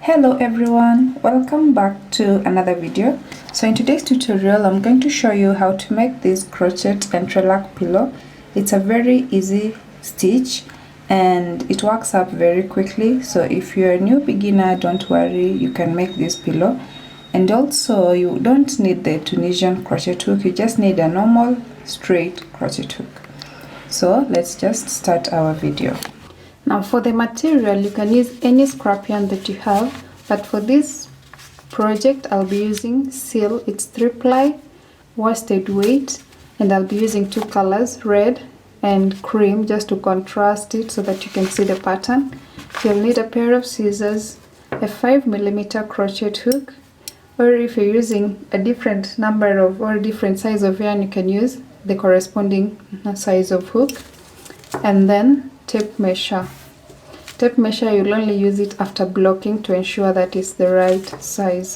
Hello everyone, welcome back to another video. So in today's tutorial I'm going to show you how to make this crochet Entrelac pillow. It's a very easy stitch and it works up very quickly, so if you're a new beginner, don't worry, you can make this pillow. And also you don't need the Tunisian crochet hook, you just need a normal straight crochet hook. So let's just start our video. Now for the material, you can use any scrap yarn that you have, but for this project I'll be using seal. It's 3-ply worsted weight, and I'll be using two colors, red and cream, just to contrast it so that you can see the pattern. You'll need a pair of scissors, a 5mm crochet hook, or if you're using a different number of or different size of yarn, you can use the corresponding size of hook, and then tape measure. Tape measure, you'll only use it after blocking to ensure that it's the right size.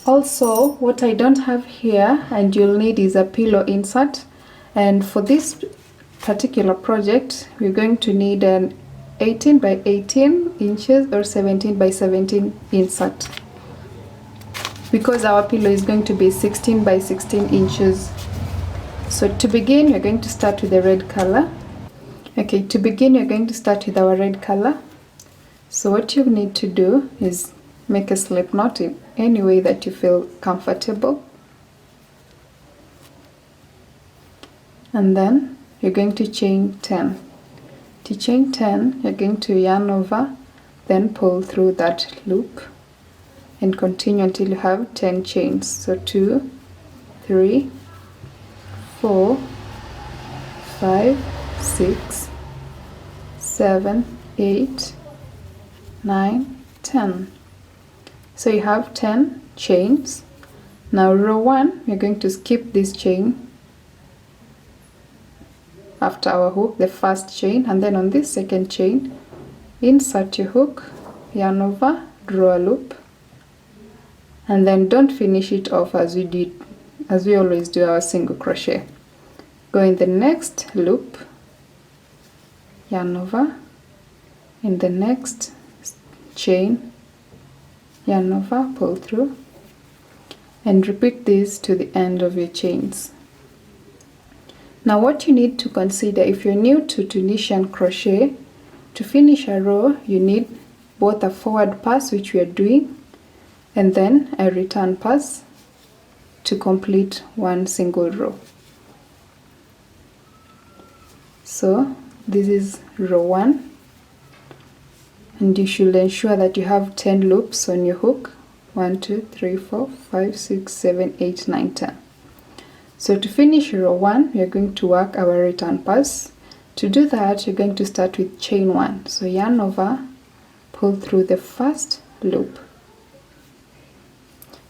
Also, what I don't have here and you'll need is a pillow insert, and for this particular project we're going to need an 18 by 18 inches or 17 by 17 insert, because our pillow is going to be 16 by 16 inches. So to begin, we're going to start with the red color. Okay, to begin you're going to start with our red color. So what you need to do is make a slip knot in any way that you feel comfortable. And then you're going to chain 10. To chain 10, you're going to yarn over, then pull through that loop and continue until you have 10 chains. So 2, 3, 4, 5, 6, 7, 8, 9, 10. So you have 10 chains. Now row 1, we're going to skip this chain after our hook, the first chain, and then on this second chain insert your hook, yarn over, draw a loop, and then don't finish it off as we always do our single crochet. Go in the next loop, yarn over, in the next chain, yarn over, pull through, and repeat this to the end of your chains. Now what you need to consider, if you're new to Tunisian crochet, to finish a row you need both a forward pass, which we are doing, and then a return pass to complete one single row. So this is row 1, and you should ensure that you have 10 loops on your hook. 1, 2, 3, 4, 5, 6, 7, 8, 9, 10. So to finish row 1, we are going to work our return pass. To do that, you're going to start with chain 1. So yarn over, pull through the first loop.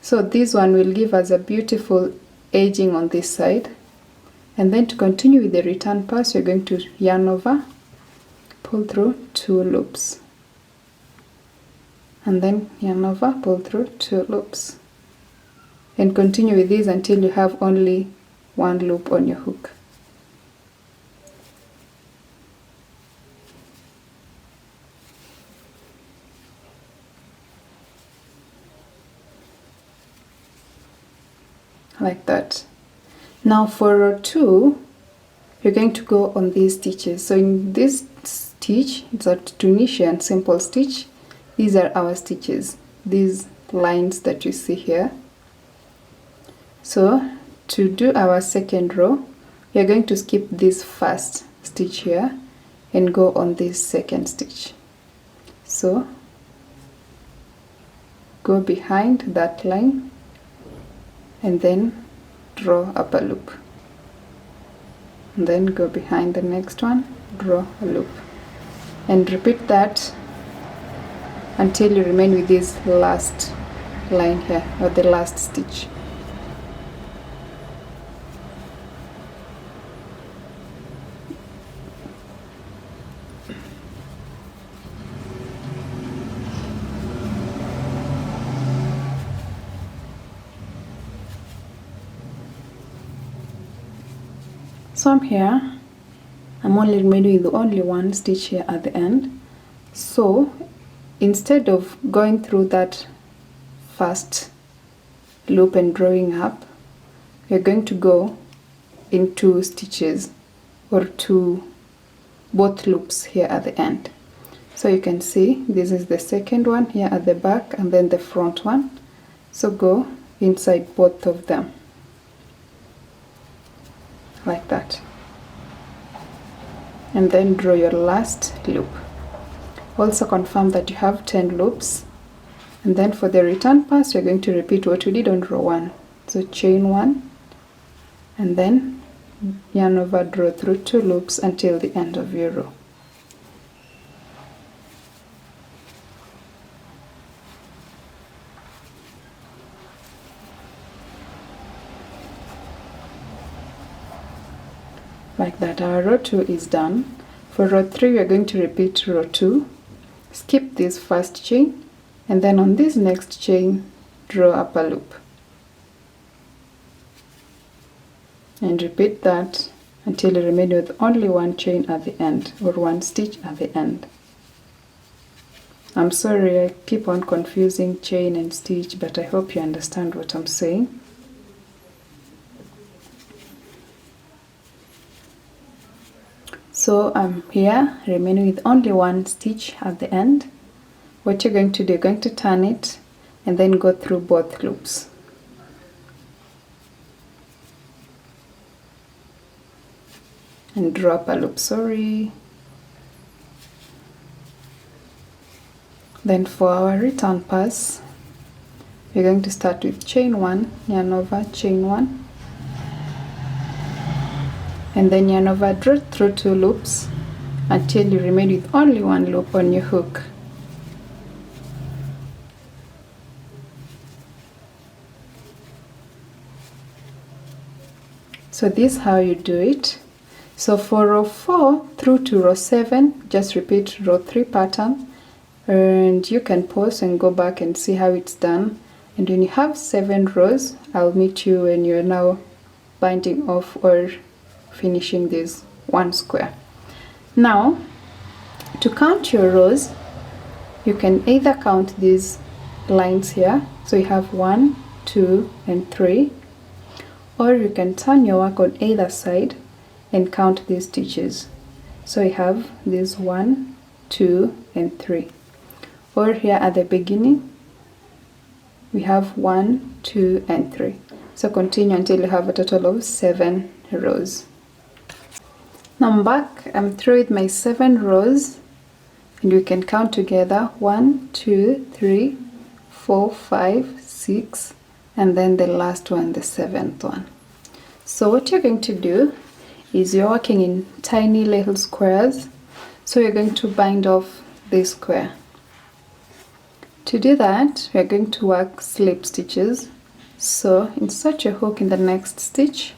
So this one will give us a beautiful edging on this side. And then to continue with the return pass, you're going to yarn over, pull through 2 loops, and then yarn over, pull through 2 loops, and continue with this until you have only 1 loop on your hook. Like that. Now for row 2, you're going to go on these stitches. So in this stitch, it's a Tunisian simple stitch. These are our stitches, these lines that you see here. So to do our second row, you're going to skip this first stitch here and go on this second stitch. So go behind that line and then draw up a loop, and then go behind the next one, draw a loop, and repeat that until you remain with this last line here, or the last stitch. So I'm here, I'm only remaining with only one stitch here at the end. So instead of going through that first loop and drawing up, you're going to go in 2 stitches or both loops here at the end. So you can see this is the second one here at the back and then the front one. So go inside both of them like that, and then draw your last loop. Also confirm that you have 10 loops, and then for the return pass you're going to repeat what we did on row 1. So chain 1 and then yarn over, draw through 2 loops until the end of your row. Like that, our row 2 is done. For row 3 we are going to repeat row 2, skip this first chain, and then on this next chain draw up a loop and repeat that until you remain with only 1 chain at the end, or 1 stitch at the end. I'm sorry I keep on confusing chain and stitch, but I hope you understand what I'm saying. So I'm here remaining with only 1 stitch at the end. What you're going to do, you're going to turn it and then go through both loops. And drop a loop, sorry. Then for our return pass, we're going to start with chain 1, yarn over, chain 1, and then yarn over, draw through 2 loops until you remain with only 1 loop on your hook. So this is how you do it. So for row 4 through to row 7, just repeat row 3 pattern, and you can pause and go back and see how it's done. And when you have 7 rows, I'll meet you when you're now binding off or finishing this 1 square. Now to count your rows, you can either count these lines here, so you have 1, 2 and 3, or you can turn your work on either side and count these stitches. So you have this 1, 2 and 3, or here at the beginning we have 1, 2 and 3. So continue until you have a total of 7 rows. Now I'm back, I'm through with my 7 rows, and we can count together 1, 2, 3, 4, 5, 6, and then the last one, the 7th one. So what you're going to do is you're working in tiny little squares, so you're going to bind off this square. To do that, we're going to work slip stitches. So insert your hook in the next stitch.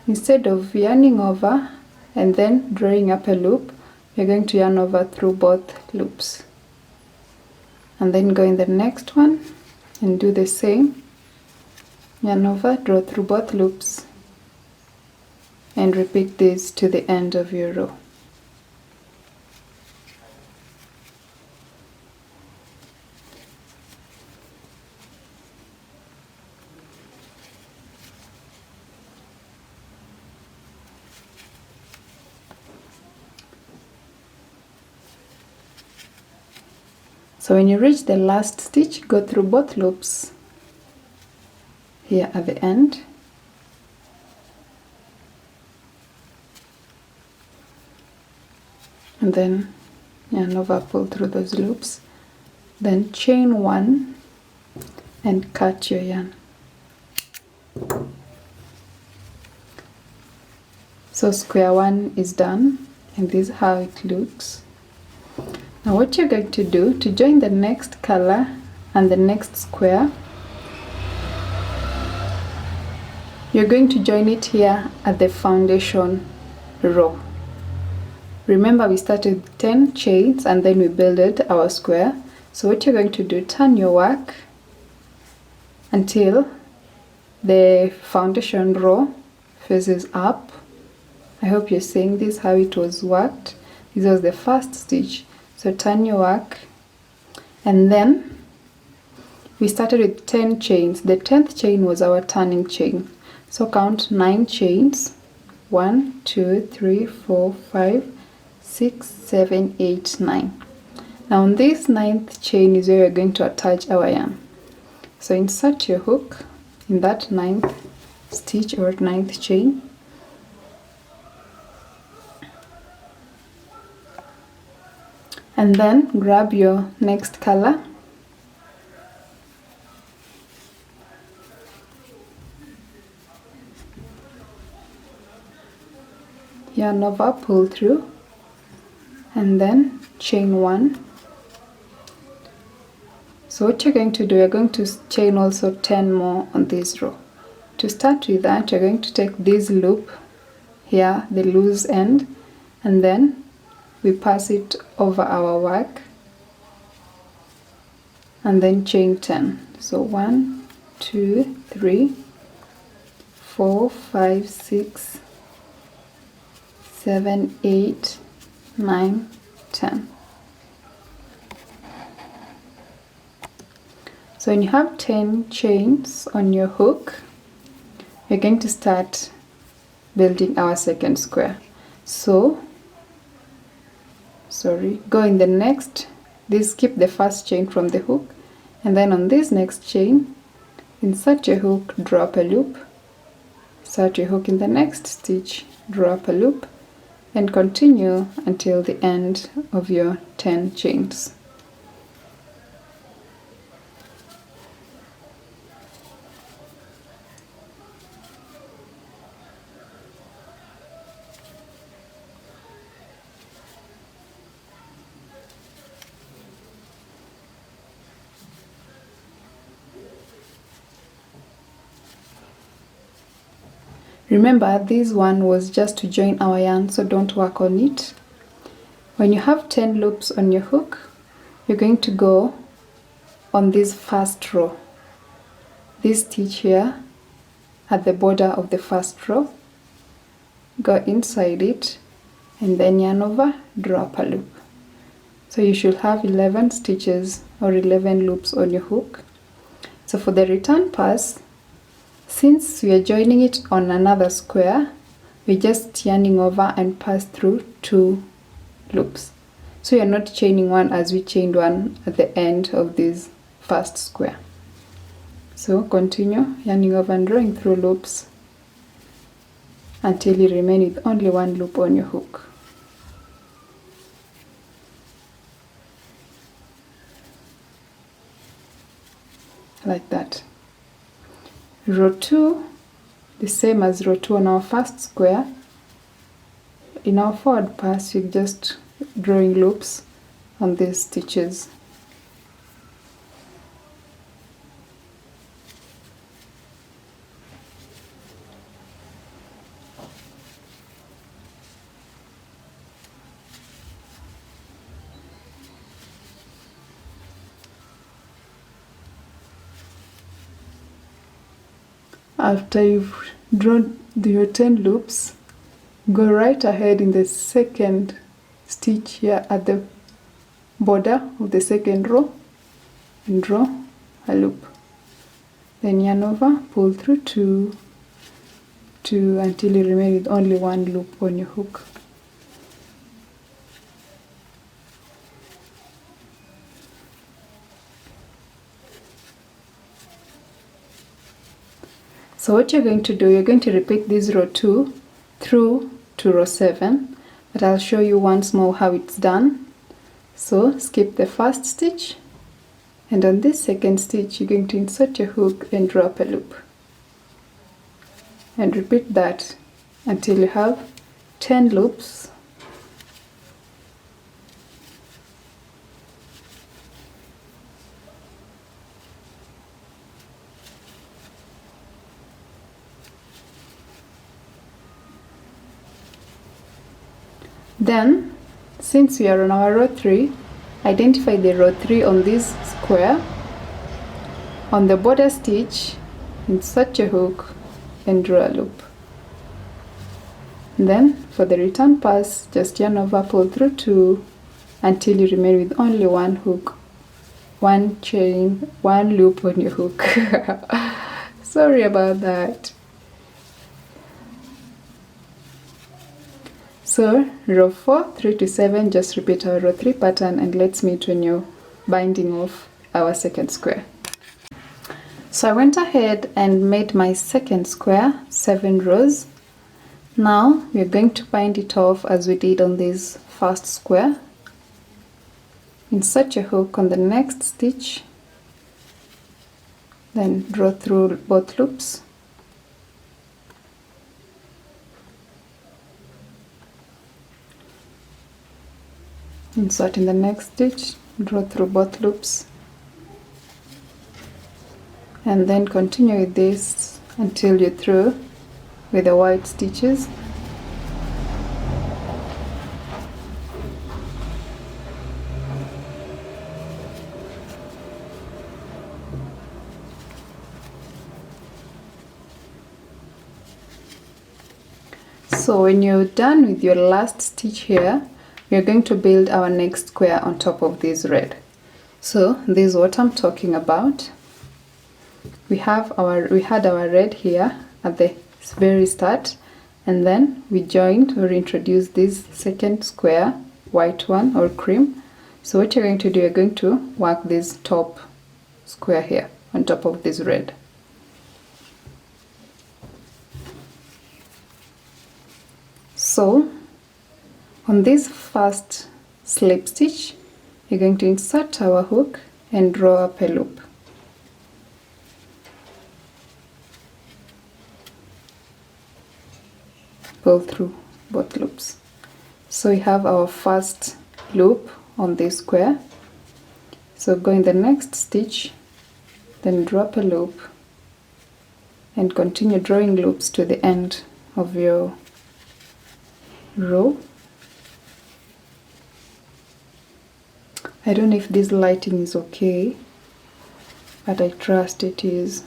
Instead of yarning over and then drawing up a loop, we're going to yarn over through both loops, and then go in the next one and do the same, yarn over, draw through both loops, and repeat this to the end of your row. So when you reach the last stitch, go through both loops here at the end, and then yarn over, pull through those loops, then chain 1 and cut your yarn. So square 1 is done, and this is how it looks. Now what you're going to do to join the next color and the next square, you're going to join it here at the foundation row. Remember, we started with 10 chains and then we builded our square. So what you're going to do, turn your work until the foundation row faces up. I hope you're seeing this, how it was worked. This was the first stitch. So turn your work And then we started with 10 chains. The 10th chain was our turning chain. So count 9 chains. 1, 2, 3, 4, 5, 6, 7, 8, 9. Now on this 9th chain is where we're going to attach our yarn. So insert your hook in that 9th stitch or 9th chain. And then grab your next color. Yarn over, pull through, and then chain 1. So what you're going to do, you're going to chain also 10 more on this row. To start with that, you're going to take this loop here, the loose end, and then we pass it over our work, and then chain 10. So 1, 2, 3, 4, 5, 6, 7, 8, 9, 10. So when you have 10 chains on your hook, we're going to start building our second square. So go in the next, skip the first chain from the hook, and then on this next chain, insert your hook, drop a loop, insert your hook in the next stitch, drop a loop, and continue until the end of your 10 chains. Remember, this one was just to join our yarn, so don't work on it. When you have 10 loops on your hook, you're going to go on this first row. This stitch here at the border of the first row, go inside it, and then yarn over, drop a loop. So you should have 11 stitches or 11 loops on your hook. So for the return pass, since we are joining it on another square, we're just yarning over and pass through 2 loops. So you're not chaining one as we chained one at the end of this first square. So continue yarning over and drawing through loops until you remain with only 1 loop on your hook. Like that. Row 2, the same as row 2 on our first square. In our forward pass, you're just drawing loops on these stitches. After you've drawn your 10 loops, go right ahead in the second stitch here at the border of the second row and draw a loop. Then yarn over, pull through 2 until you remain with only 1 loop on your hook. So what you're going to do, you're going to repeat this row 2 through to row 7, but I'll show you once more how it's done. So skip the first stitch, and on this second stitch you're going to insert your hook and drop a loop. And repeat that until you have 10 loops. Then, since we are on our row 3, identify the row 3 on this square. On the border stitch, insert your hook and draw a loop. Then, for the return pass, just yarn over, pull through 2 until you remain with only 1 hook one chain, one loop on your hook. Sorry about that. So row 4, 3 to 7, just repeat our row 3 pattern, and let's meet when you're binding off our second square. So I went ahead and made my second square, 7 rows. Now we're going to bind it off as we did on this first square. Insert your hook on the next stitch, then draw through both loops. Insert in the next stitch, draw through both loops, and then continue with this until you're through with the white stitches. So when you're done with your last stitch here, we are going to build our next square on top of this red. So this is what I'm talking about. We had our red here at the very start, and then we joined or introduced this second square, white one or cream. So what you're going to do, you're going to work this top square here on top of this red. So on this first slip stitch, you're going to insert our hook and draw up a loop. Pull through both loops. So we have our first loop on this square. So go in the next stitch, then drop a loop, and continue drawing loops to the end of your row. I don't know if this lighting is okay, but I trust it is.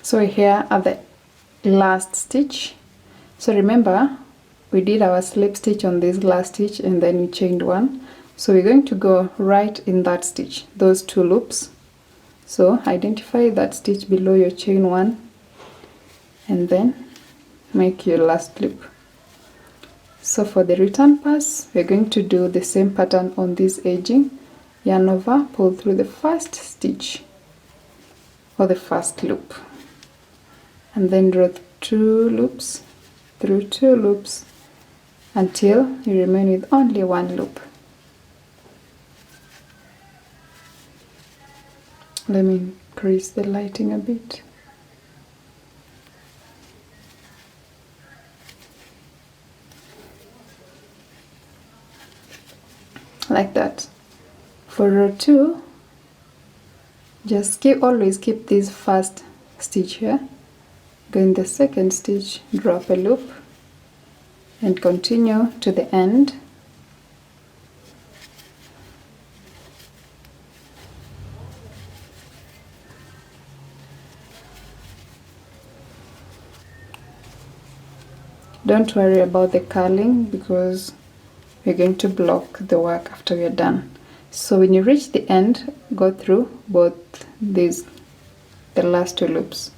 So here at the last stitch, so remember we did our slip stitch on this last stitch and then we chained one. So we're going to go right in that stitch, those two loops. So identify that stitch below your chain one and then make your last loop. So for the return pass, we're going to do the same pattern on this edging. Yarn over, pull through the first stitch or the first loop, and then draw two loops through two loops until you remain with only one loop. Let me increase the lighting a bit. Like that. For row 2, just always keep this first stitch here. Go in the second stitch, drop a loop, and continue to the end. Don't worry about the curling because we're going to block the work after we're done. So when you reach the end, go through both these, the last two loops.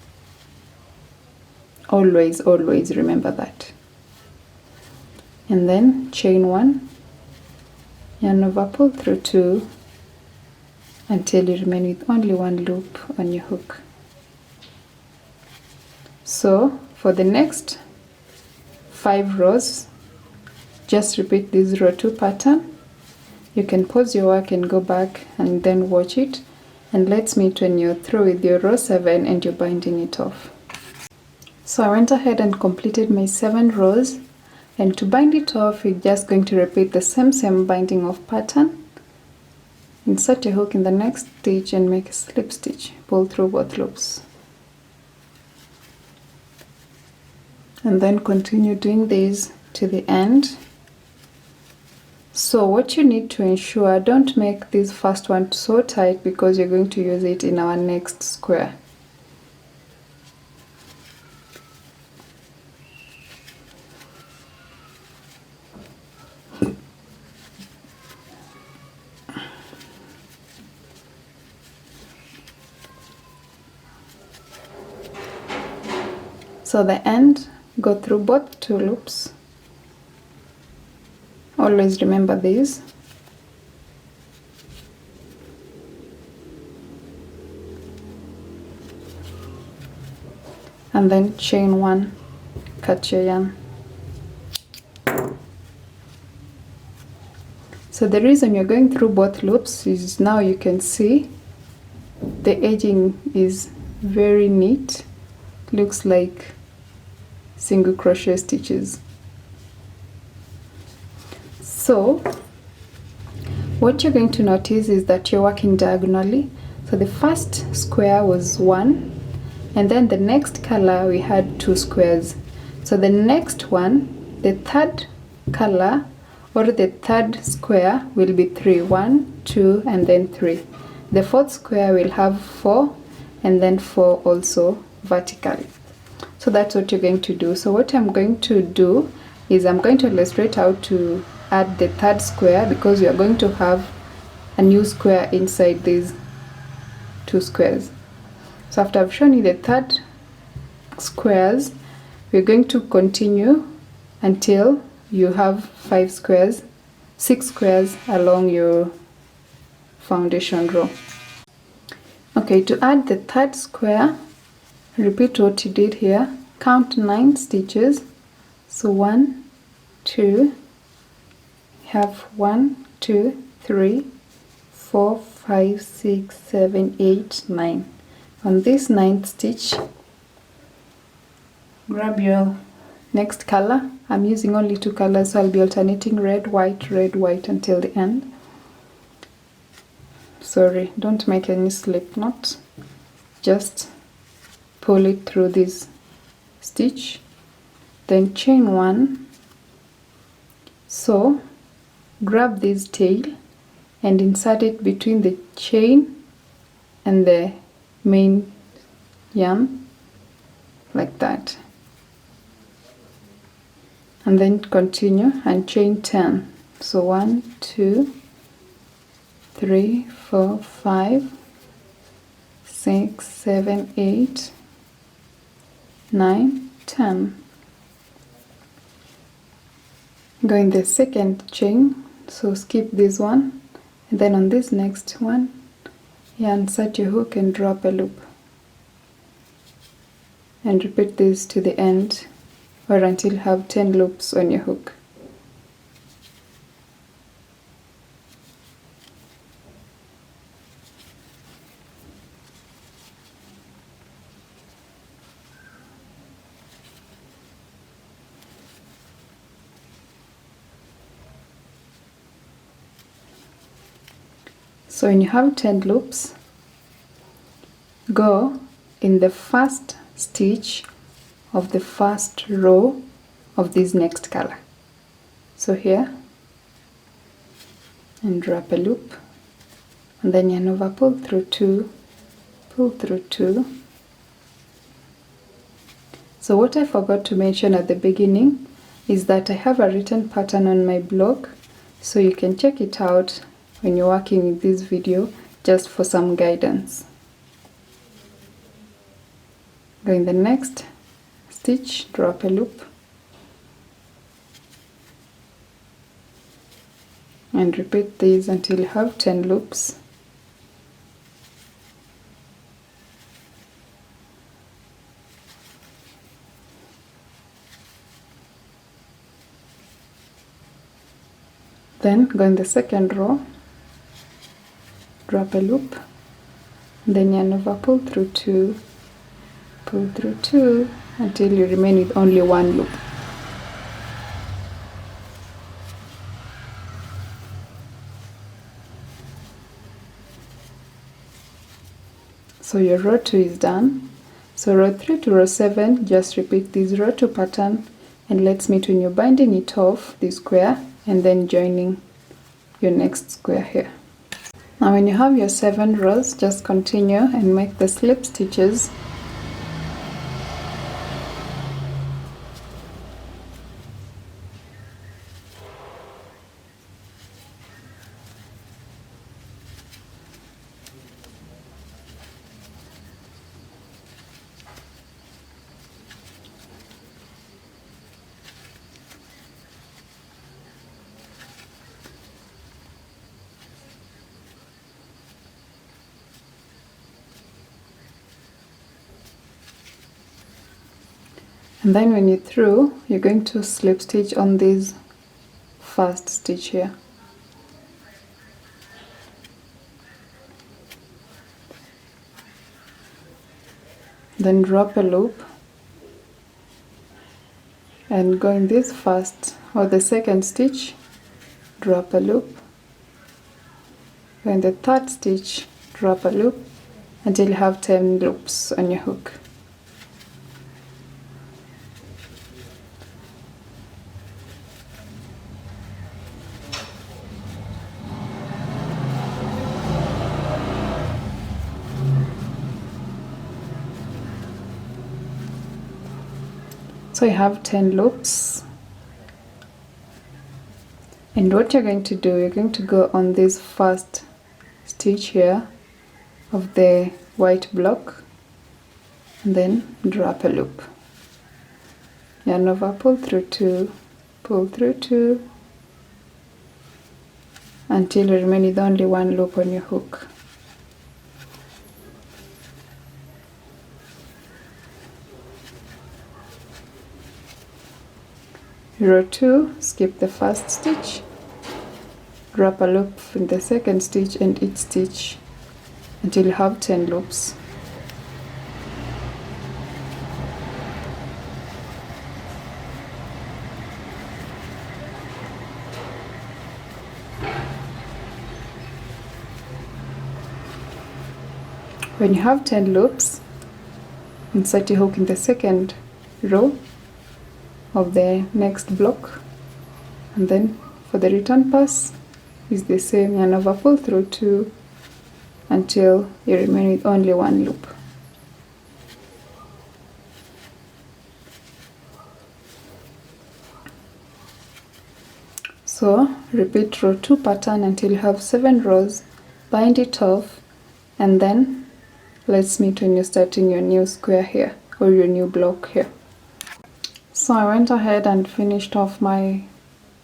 Always remember that. And then chain one, yarn over, pull through two until you remain with only one loop on your hook. So for the next 5 rows, just repeat this row 2 pattern. You can pause your work and go back and then watch it, and let's meet when you're through with your row 7 and you're binding it off. So I went ahead and completed my 7 rows, and to bind it off you're just going to repeat the same binding off pattern. Insert your hook in the next stitch and make a slip stitch, pull through both loops, and then continue doing this to the end. So what you need to ensure, don't make this first one so tight because you're going to use it in our next square. So the end, go through both two loops. Always remember this. And then chain one, cut your yarn. So the reason you're going through both loops is now you can see the edging is very neat. Looks like single crochet stitches. So what you're going to notice is that you're working diagonally. So the first square was 1, and then the next color we had 2 squares. So the next one, the third color or the third square will be 3. 1, 2, and then 3. The fourth square will have 4, and then 4 also vertically. So that's what you're going to do. So what I'm going to do is I'm going to illustrate how to add the third square, because we are going to have a new square inside these 2 squares. So after I've shown you the third squares, we're going to continue until you have 6 squares along your foundation row. Okay, to add the third square, repeat what you did here. Count 9 stitches. So 1, 2, have 1, 2, 3, 4, 5, 6, 7, 8, 9. On this 9th stitch, grab your next color. I'm using only 2 colors, so I'll be alternating red, white until the end. Sorry, don't make any slip knot. Just pull it through this stitch, then chain 1. So grab this tail and insert it between the chain and the main yarn like that, and then continue and chain 10. So 1, 2, 3, 4, 5, 6, 7, 8, 9, 10. Go in the second chain, so skip this one, and then on this next one, insert your hook and drop a loop, and repeat this to the end or until you have 10 loops on your hook. So when you have 10 loops, go in the first stitch of the first row of this next color. So here, and drop a loop, and then yarn over, pull through 2, pull through 2. So what I forgot to mention at the beginning is that I have a written pattern on my blog, so you can check it out when you're working with this video, just for some guidance. Go in the next stitch, drop a loop, and repeat this until you have 10 loops. Then go in the second row, drop a loop, then yarn over, pull through 2, pull through 2 until you remain with only 1 loop. So your row 2 is done. So row 3 to row 7, just repeat this row 2 pattern, and let's meet when you're binding it off the square and then joining your next square here. Now when you have your 7 rows, just continue and make the slip stitches. And then when you're through, you're going to slip stitch on this first stitch here. Then drop a loop and go in this first or the second stitch, drop a loop. Go in the third stitch, drop a loop until you have 10 loops on your hook. So you have 10 loops, and what you're going to do, you're going to go on this first stitch here of the white block and then drop a loop, yarn over, pull through 2, pull through 2 until you remain with only 1 loop on your hook. Row 2, skip the first stitch, drop a loop in the second stitch and each stitch until you have 10 loops. When you have 10 loops, insert your hook in the second row of the next block, and then for the return pass is the same, yarn over, pull through 2 until you remain with only 1 loop. So repeat row 2 pattern until you have 7 rows, bind it off, and then let's meet when you're starting your new square here or your new block here. So I went ahead and finished off my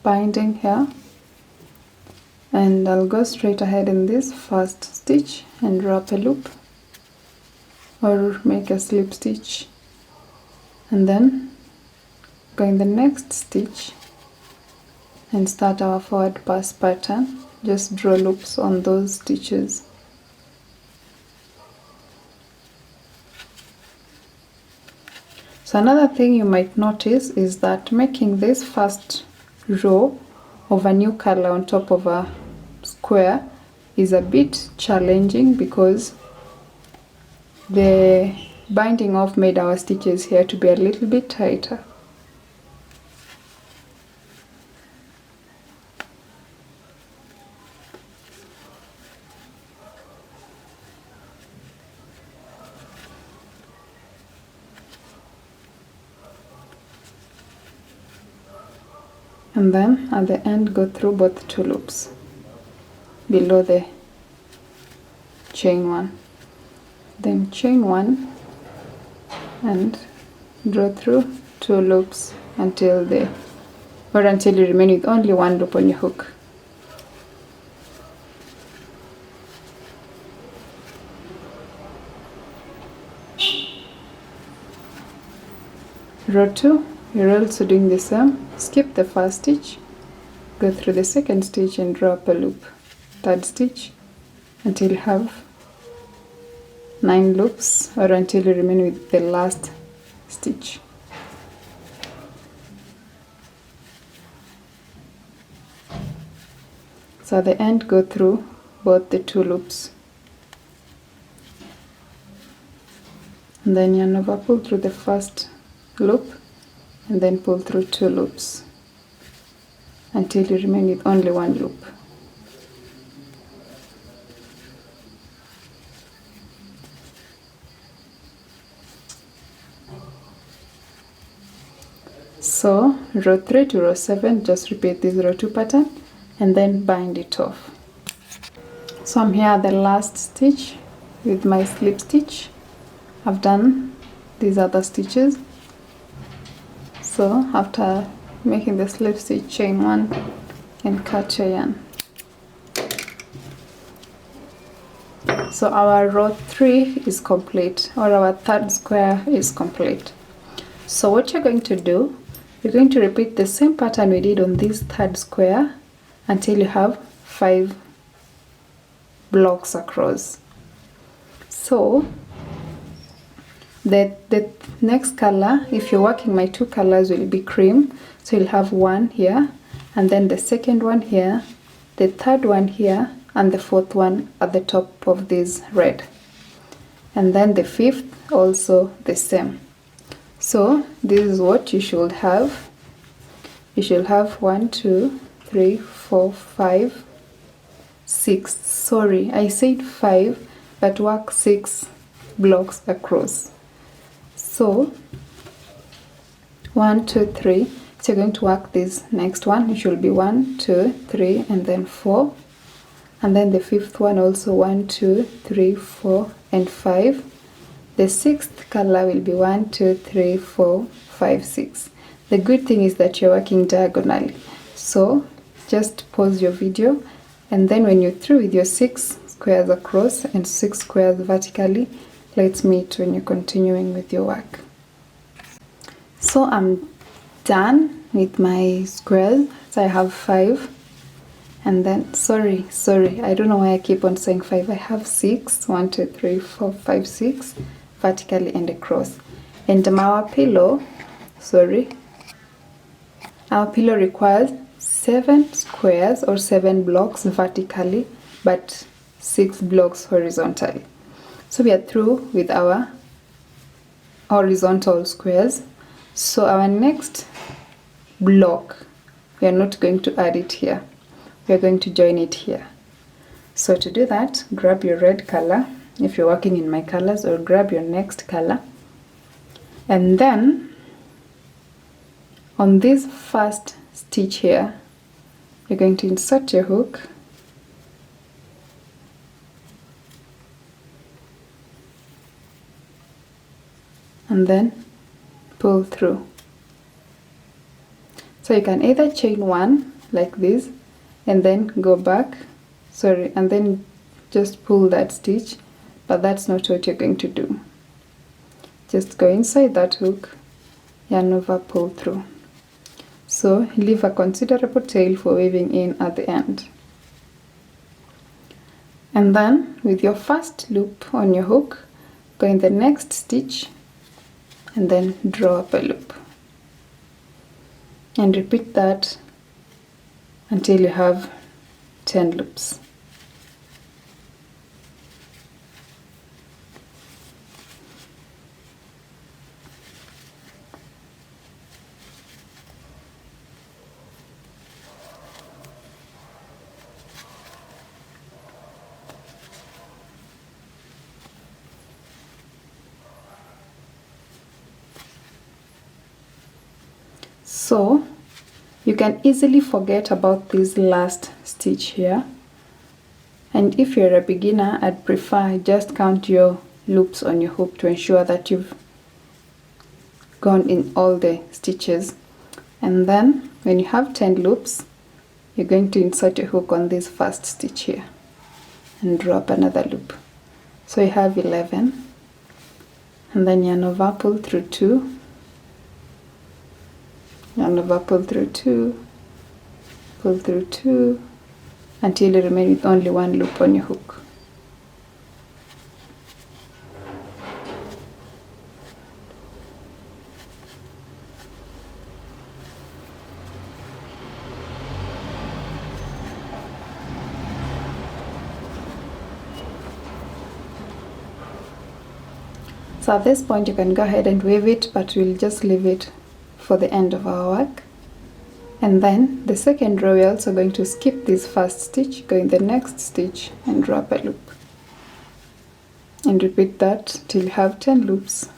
binding here, and I'll go straight ahead in this first stitch and drop a loop or make a slip stitch, and then go in the next stitch and start our forward pass pattern. Just draw loops on those stitches. So another thing you might notice is that making this first row of a new color on top of a square is a bit challenging because the binding off made our stitches here to be a little bit tighter. And then at the end go through both 2 loops below the chain 1, then chain 1 and draw through 2 loops until you remain with only 1 loop on your hook. Row 2, you're also doing the same. Skip the first stitch, go through the second stitch and drop a loop, third stitch until you have 9 loops or until you remain with the last stitch. So at the end go through both the 2 loops and then yarn over, pull through the first loop and then pull through 2 loops until you remain with only 1 loop. So row 3 to row 7, just repeat this row 2 pattern and then bind it off. So I'm here at the last stitch with my slip stitch. I've done these other stitches. So after making the slip stitch, chain 1 and cut your yarn. So our row 3 is complete, or our third square is complete. So what you're going to do, you're going to repeat the same pattern we did on this third square until you have 5 blocks across. So the next color, if you're working, my 2 colors will be cream, so you'll have 1 here, and then the second one here, the third one here, and the 4th one at the top of this red, and then the 5th also the same. So this is what you should have. You should have 1 2 3 4 5 6, sorry, I said 5, but work 6 blocks across. So 1 2 3, so you're going to work this next one. It should be 1 2 3 and then 4, and then the 5th one also 1 2 3 4 and 5. The 6th color will be 1 2 3 4 5 6. The good thing is that you're working diagonally, so just pause your video, and then when you're through with your 6 squares across and 6 squares vertically, let's meet when you're continuing with your work. So I'm done with my squares. So I have 5, and then sorry, I don't know why I keep on saying 5. I have 6, 1 2 3 4 5 6 vertically and across. And our pillow, our pillow requires 7 squares or 7 blocks vertically, but 6 blocks horizontally. So we are through with our horizontal squares. So our next block, we are not going to add it here, we are going to join it here. So to do that, grab your red color if you're working in my colors, or grab your next color, and then on this first stitch here, you're going to insert your hook and then pull through. So you can either chain 1 like this and then go back, and then just pull that stitch, but that's not what you're going to do. Just go inside that hook, yarn over, pull through. So leave a considerable tail for weaving in at the end. And then with your first loop on your hook, go in the next stitch and then draw up a loop. And repeat that until you have 10 loops. So you can easily forget about this last stitch here, and if you're a beginner, I'd prefer just count your loops on your hook to ensure that you've gone in all the stitches. And then when you have 10 loops, you're going to insert your hook on this first stitch here and draw up another loop. So you have 11, and then yarn over, pull through 2, yarn over, pull through 2, pull through 2, until you remain with only 1 loop on your hook. So at this point you can go ahead and weave it, but we'll just leave it for the end of our work. And then the second row, we're also going to skip this first stitch, go in the next stitch and draw up a loop. And repeat that till you have 10 loops.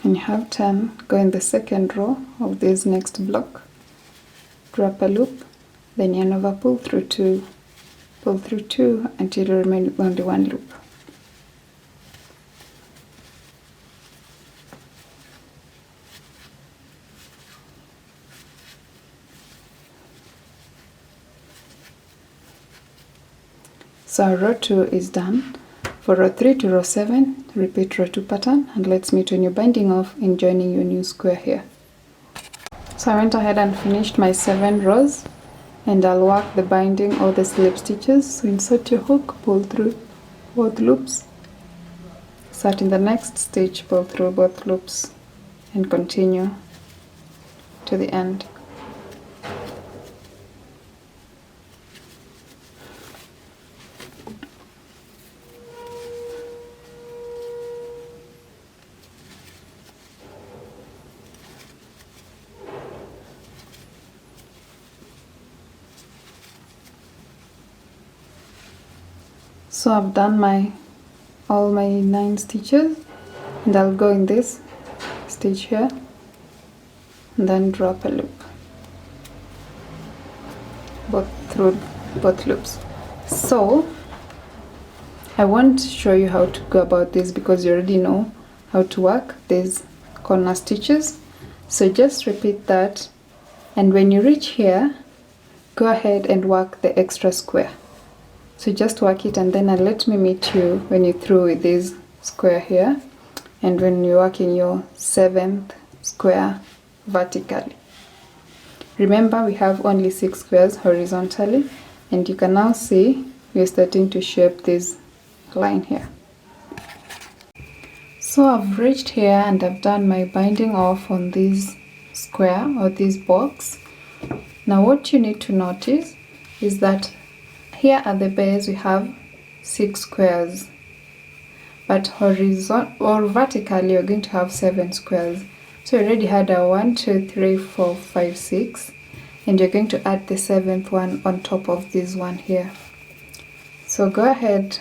When you have 10, go in the second row of this next block, drop a loop, then yarn over, pull through 2 until you remain with only 1 loop. So row 2 is done. For row 3 to row 7, repeat row 2 pattern, and let's meet when you're binding off in joining your new square here. So I went ahead and finished my 7 rows, and I'll work the binding or the slip stitches. So insert your hook, pull through both loops, start in the next stitch, pull through both loops, and continue to the end. So I've done all my 9 stitches, and I'll go in this stitch here and then drop a loop through both loops. So I won't show you how to go about this because you already know how to work these corner stitches. So just repeat that, and when you reach here, go ahead and work the extra square. So just work it, and then let me meet you when you're through with this square here, and when you're working your 7th square vertically. Remember, we have only 6 squares horizontally, and you can now see we're starting to shape this line here. So I've reached here and I've done my binding off on this square or this box. Now what you need to notice is that here at the base we have 6 squares, but horizontal or vertically you're going to have 7 squares. So you already had a 1, 2, 3, 4, 5, 6, and you're going to add the 7th one on top of this one here. So go ahead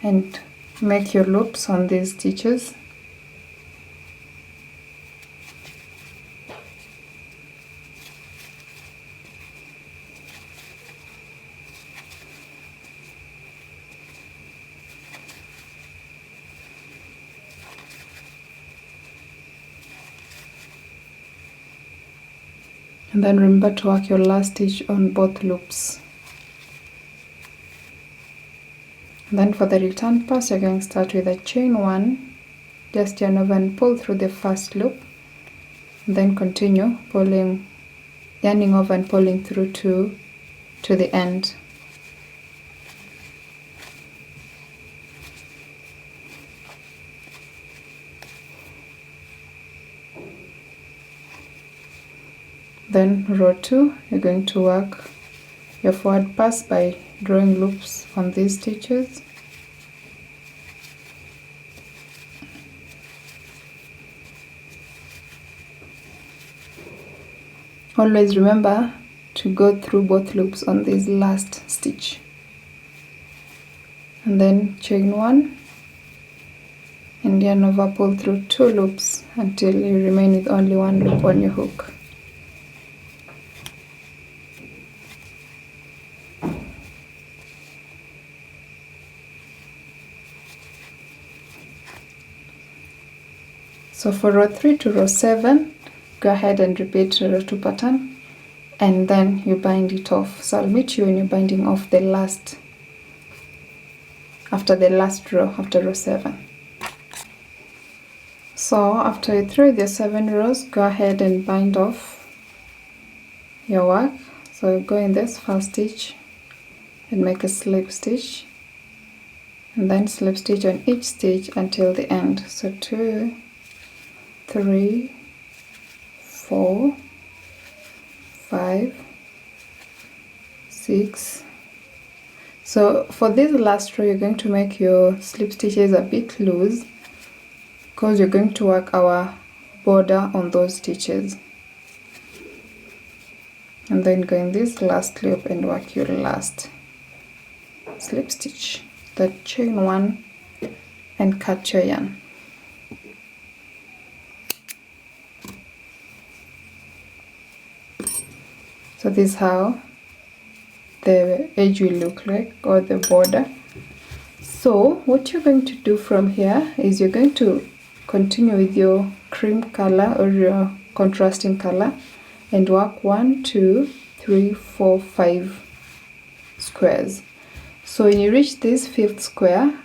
and make your loops on these stitches. And then remember to work your last stitch on both loops. And then for the return pass, you're going to start with a chain 1, just yarn over and pull through the first loop, and then continue yarning over and pulling through to the end. Then row 2, you're going to work your forward pass by drawing loops on these stitches. Always remember to go through both loops on this last stitch. And then chain 1 and yarn over, pull through 2 loops until you remain with only 1 loop on your hook. So for row 3 to row 7, go ahead and repeat row 2 pattern, and then you bind it off. So I'll meet you when you're binding off the last, after the last row, after row 7. So after you through your 7 rows, go ahead and bind off your work. So go in this first stitch and make a slip stitch, and then slip stitch on each stitch until the end. So 2, 3, 4, 5, 6. So for this last row, you're going to make your slip stitches a bit loose because you're going to work our border on those stitches. And then go in this last loop and work your last slip stitch, the chain 1, and cut your yarn. So this is how the edge will look like, or the border. So what you're going to do from here is you're going to continue with your cream color or your contrasting color and work 1, 2, 3, 4, 5 squares. So when you reach this 5th square,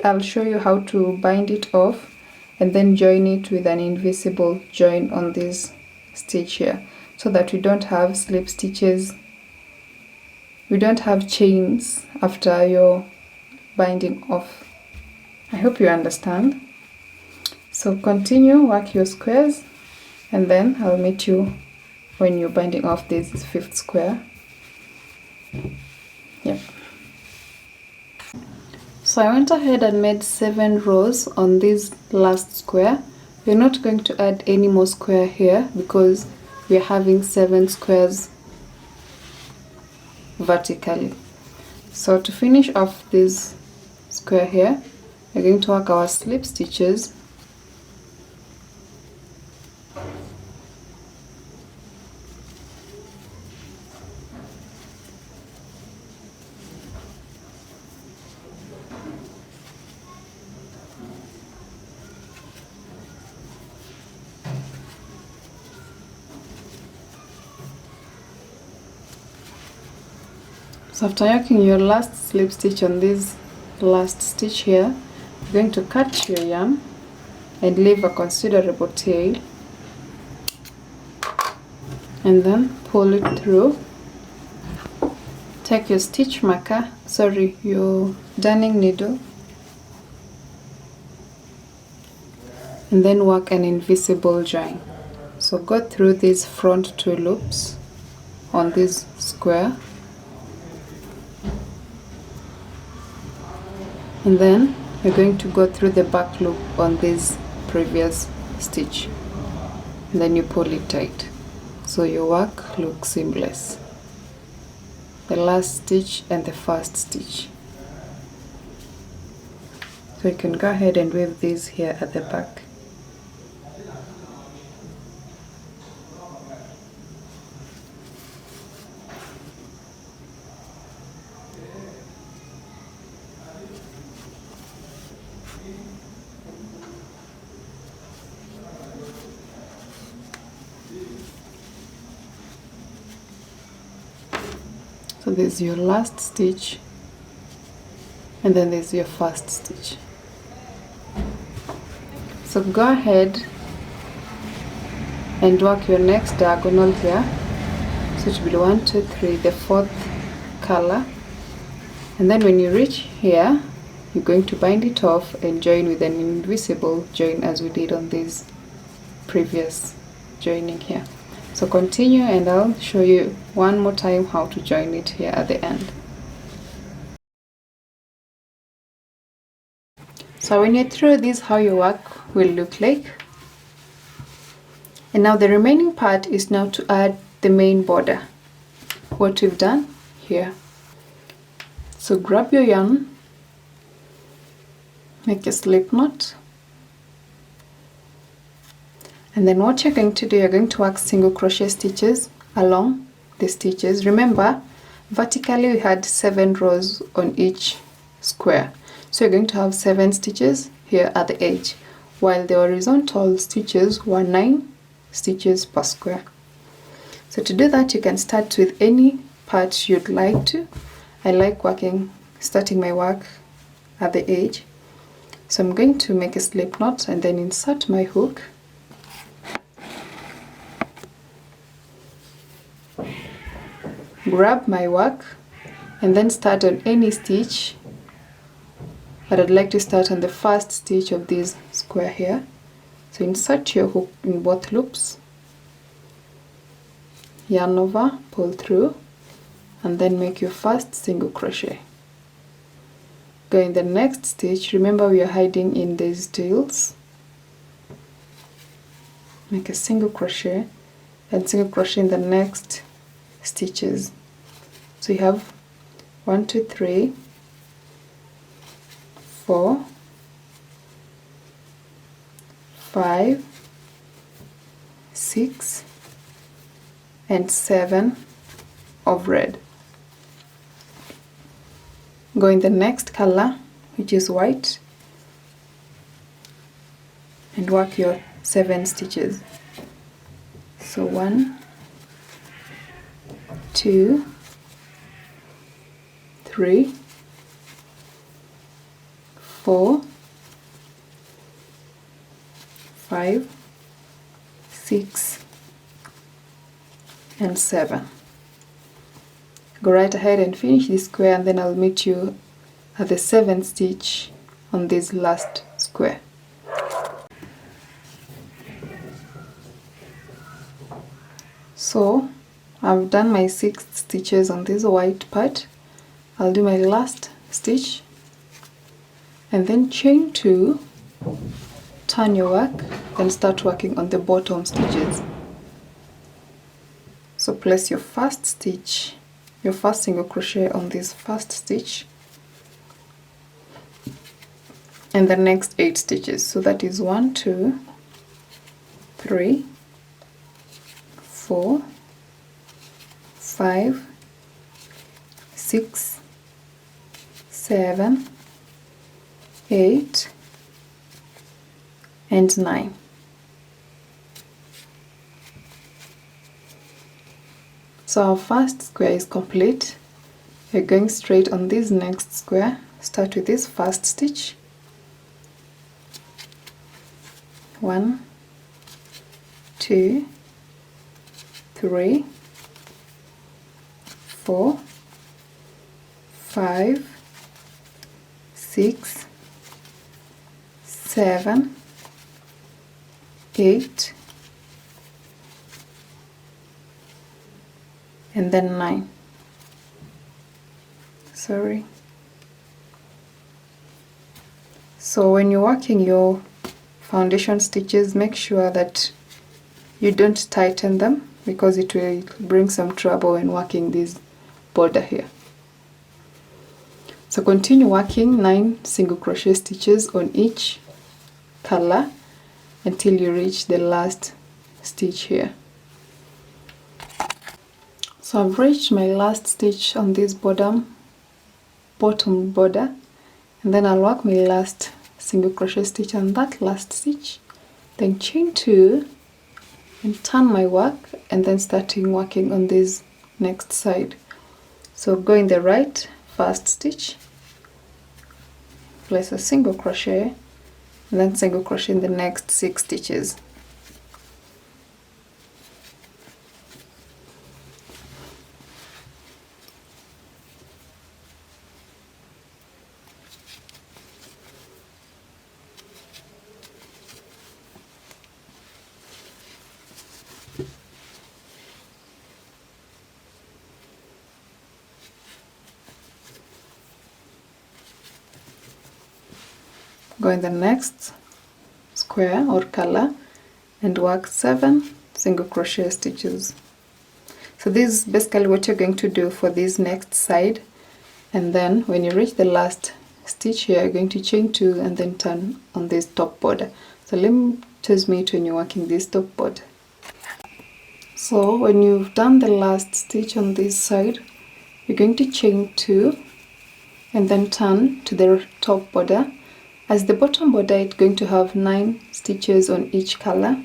I'll show you how to bind it off and then join it with an invisible join on this stitch here, so that we don't have slip stitches, we don't have chains after your binding off. I hope you understand. So continue, work your squares, and then I'll meet you when you're binding off this 5th square. Yep. So I went ahead and made 7 rows on this last square. We're not going to add any more square here because we're having 7 squares vertically. So to finish off this square here, we're going to work our slip stitches . So after working your last slip stitch on this last stitch here, you're going to cut your yarn and leave a considerable tail, and then pull it through. Take your stitch marker, your darning needle, and then work an invisible join. So go through these front 2 loops on this square, and then you're going to go through the back loop on this previous stitch, and then you pull it tight so your work looks seamless, the last stitch and the first stitch. So you can go ahead and weave these here at the back. So this is your last stitch, and then there's your first stitch. So go ahead and work your next diagonal here. So it will be 1, 2, 3, the 4th color, and then when you reach here, you're going to bind it off and join with an invisible join as we did on this previous joining here. So continue, and I'll show you one more time how to join it here at the end. So when you're through, this is how your work will look like. And now the remaining part is now to add the main border, what we've done here. So grab your yarn, make a slip knot, and then what you're going to do, you're going to work single crochet stitches along the stitches. Remember, vertically we had 7 rows on each square, so you're going to have 7 stitches here at the edge, while the horizontal stitches were 9 stitches per square. So to do that, you can start with any part you'd like to. I like starting my work at the edge. So I'm going to make a slip knot and then insert my hook, grab my work, and then start on any stitch, but I'd like to start on the first stitch of this square here. So insert your hook in both loops, yarn over, pull through, and then make your first single crochet. Go in the next stitch. Remember, we are hiding in these tails. Make a single crochet and single crochet in the next stitches. So you have 1, 2, 3, 4, 5, 6, and 7 of red. Go in the next color, which is white, and work your 7 stitches. So 1, 2, 3, 4, 5, 6, and 7. Go right ahead and finish this square, and then I'll meet you at the 7th stitch on this last square. So I've done my 6 stitches on this white part. I'll do my last stitch and then chain 2, turn your work, and start working on the bottom stitches. So place your first stitch, your first single crochet on this first stitch, and the next 8 stitches. So that is 1, 2, 3, 4, 5, 6, 7, 8, and 9. So our first square is complete. We're going straight on this next square. Start with this first stitch. 1, 2, 3, 4, 5, 6, 7, 8, and then 9. Sorry. So when you're working your foundation stitches, make sure that you don't tighten them, because it will bring some trouble when working this border here. So continue working 9 single crochet stitches on each color until you reach the last stitch here. So I've reached my last stitch on this bottom border, and then I'll work my last single crochet stitch on that last stitch, then chain 2 and turn my work, and then starting working on this next side. So go in the right first stitch, place a single crochet, and then single crochet in the next 6 stitches. Go in the next square or color and work 7 single crochet stitches. So this is basically what you're going to do for this next side, and then when you reach the last stitch here, you're going to chain 2 and then turn on this top border. So let me just meet when you're working this top border. So when you've done the last stitch on this side, you're going to chain 2 and then turn to the top border. As the bottom border, it's going to have 9 stitches on each color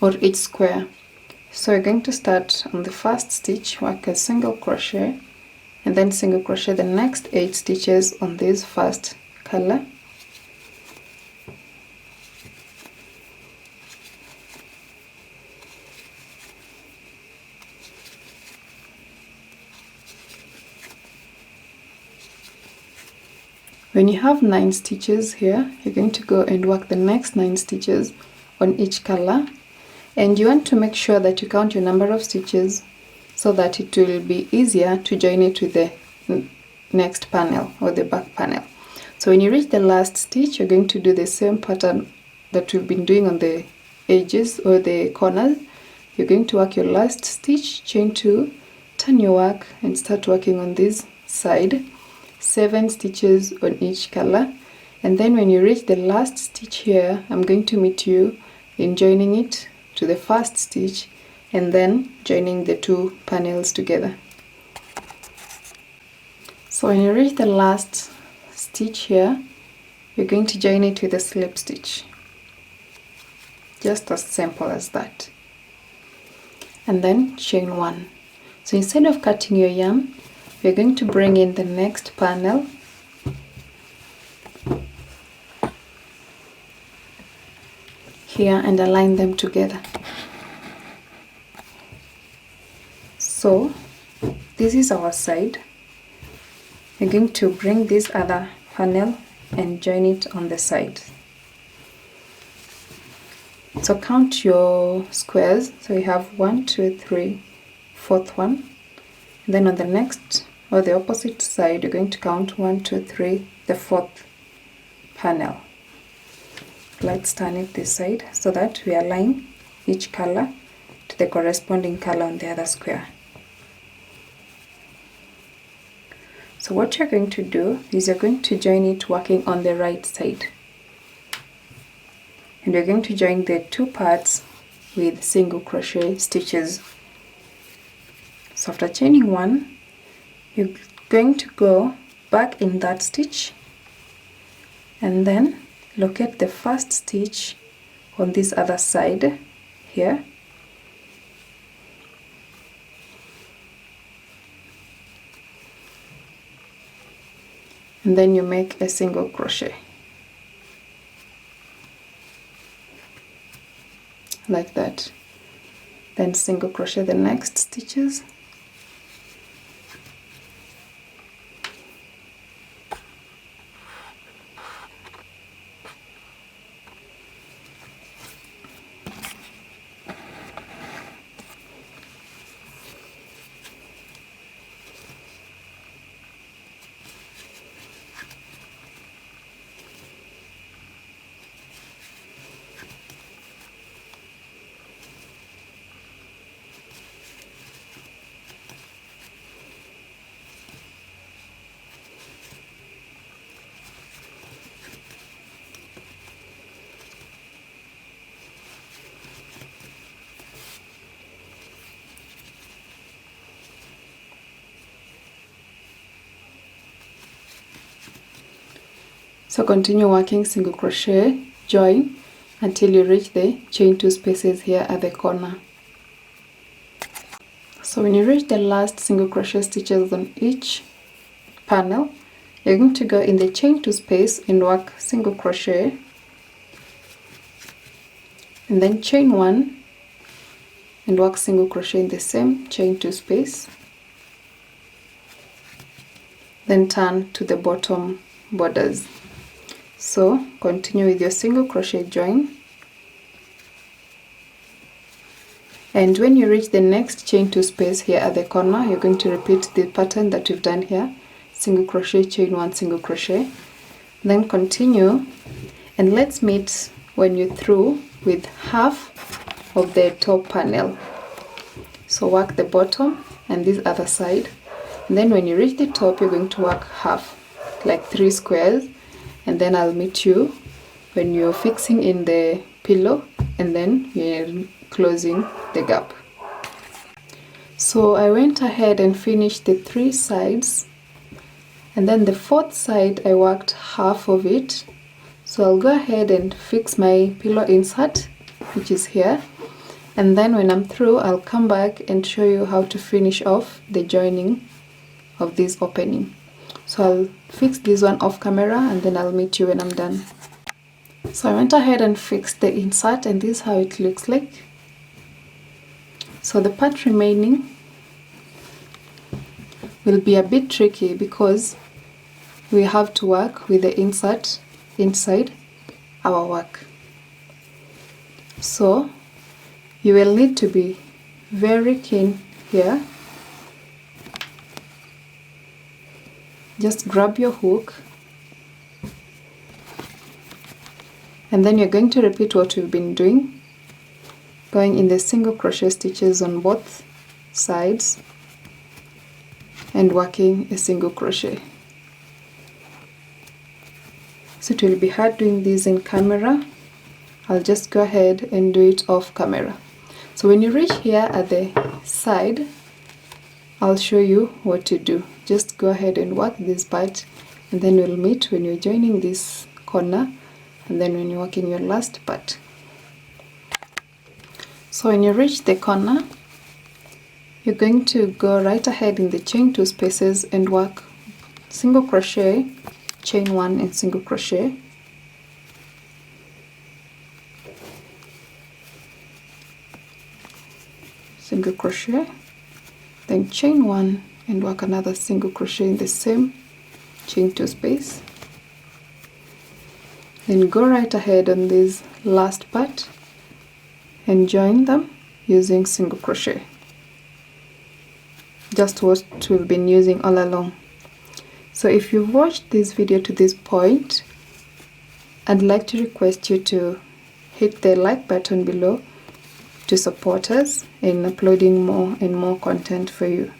or each square. So you're going to start on the first stitch, work a single crochet, and then single crochet the next 8 stitches on this first color. When you have 9 stitches here, you're going to go and work the next 9 stitches on each color, and you want to make sure that you count your number of stitches so that it will be easier to join it with the next panel or the back panel. So when you reach the last stitch, you're going to do the same pattern that we've been doing on the edges or the corners. You're going to work your last stitch, chain 2, turn your work, and start working on this side. 7 stitches on each color, and then when you reach the last stitch here, I'm going to meet you in joining it to the first stitch and then joining the two panels together. So when you reach the last stitch here, you're going to join it with a slip stitch. Just as simple as that. And then chain one. So instead of cutting your yarn, we're going to bring in the next panel here and align them together. So this is our side. We're going to bring this other panel and join it on the side. So count your squares. So you have 1, 2, 3, fourth one. And then on the next or the opposite side, you're going to count 1, 2, 3, the fourth panel. Let's turn it this side so that we align each color to the corresponding color on the other square. So what you're going to do is you're going to join it working on the right side. And we're going to join the two parts with single crochet stitches. So after chaining one, you're going to go back in that stitch and then locate the first stitch on this other side here. And then you make a single crochet. Like that. Then single crochet the next stitches. So continue working single crochet, join until you reach the chain two spaces here at the corner. So when you reach the last single crochet stitches on each panel, you're going to go in the chain two space and work single crochet and then chain one and work single crochet in the same chain two space, then turn to the bottom borders. So continue with your single crochet join, and when you reach the next chain two space here at the corner, you're going to repeat the pattern that we've done here, single crochet, chain one, single crochet, then continue, and let's meet when you're through with half of the top panel. So work the bottom and this other side, and then when you reach the top, you're going to work half, like 3 squares, and then I'll meet you when you're fixing in the pillow and then you're closing the gap. So I went ahead and finished the 3 sides, and then the 4th side I worked half of it. So I'll go ahead and fix my pillow insert, which is here, and then when I'm through I'll come back and show you how to finish off the joining of this opening. So I'll fix this one off camera and then I'll meet you when I'm done. So I went ahead and fixed the insert, and this is how it looks like. So the part remaining will be a bit tricky because we have to work with the insert inside our work. So you will need to be very keen here. Just grab your hook and then you're going to repeat what we've been doing, going in the single crochet stitches on both sides and working a single crochet. So it will be hard doing this in camera. I'll just go ahead and do it off camera. So when you reach here at the side, I'll show you what to do. Just go ahead and work this part, and then we'll meet when you're joining this corner, and then when you're working your last part. So when you reach the corner, you're going to go right ahead in the chain 2 spaces and work single crochet, chain 1 and single crochet, single crochet, then chain 1 and work another single crochet in the same chain 2 space, then go right ahead on this last part and join them using single crochet, just what we've been using all along. So if you've watched this video to this point, I'd like to request you to hit the like button below to support us in uploading more and more content for you.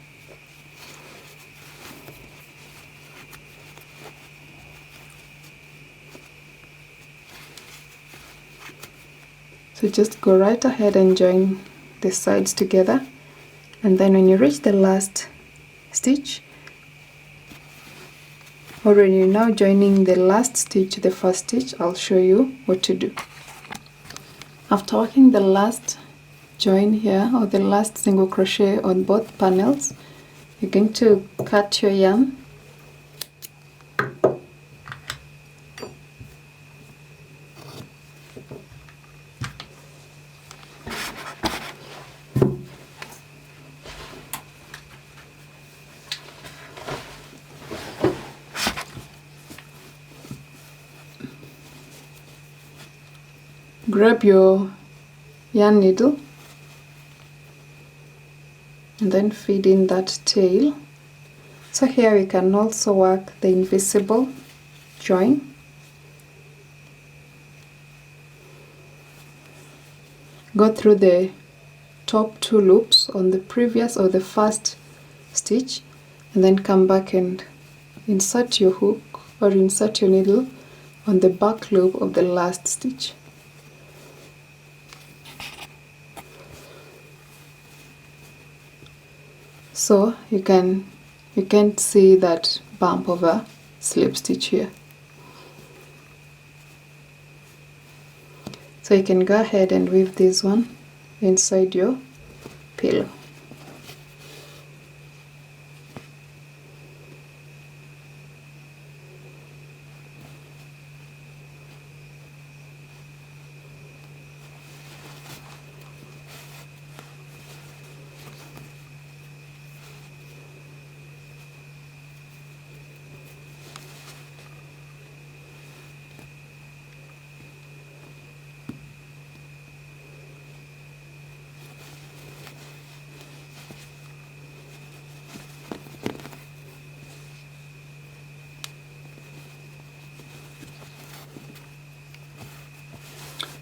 So just go right ahead and join the sides together, and then when you reach the last stitch, or when you're now joining the last stitch to the first stitch, I'll show you what to do. After working the last join here, or the last single crochet on both panels, you're going to cut your yarn grab your yarn needle and then feed in that tail. So here we can also work the invisible join. Go through the top 2 loops on the previous or the first stitch, and then come back and insert your hook or insert your needle on the back loop of the last stitch. So you can't see that bump of a slip stitch here. So you can go ahead and weave this one inside your pillow.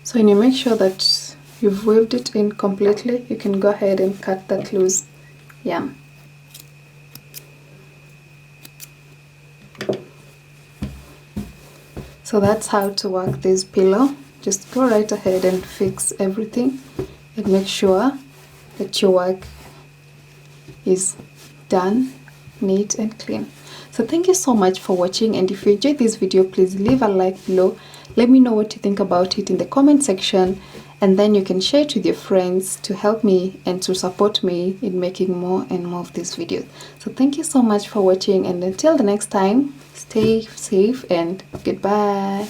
So when you make sure that you've weaved it in completely, you can go ahead and cut that loose yarn. So that's how to work this pillow. Just go right ahead and fix everything and make sure that your work is done, neat and clean. So thank you so much for watching, and if you enjoyed this video, please leave a like below. Let me know what you think about it in the comment section, and then you can share it with your friends to help me and to support me in making more and more of these videos. So thank you so much for watching, and until the next time, stay safe and goodbye.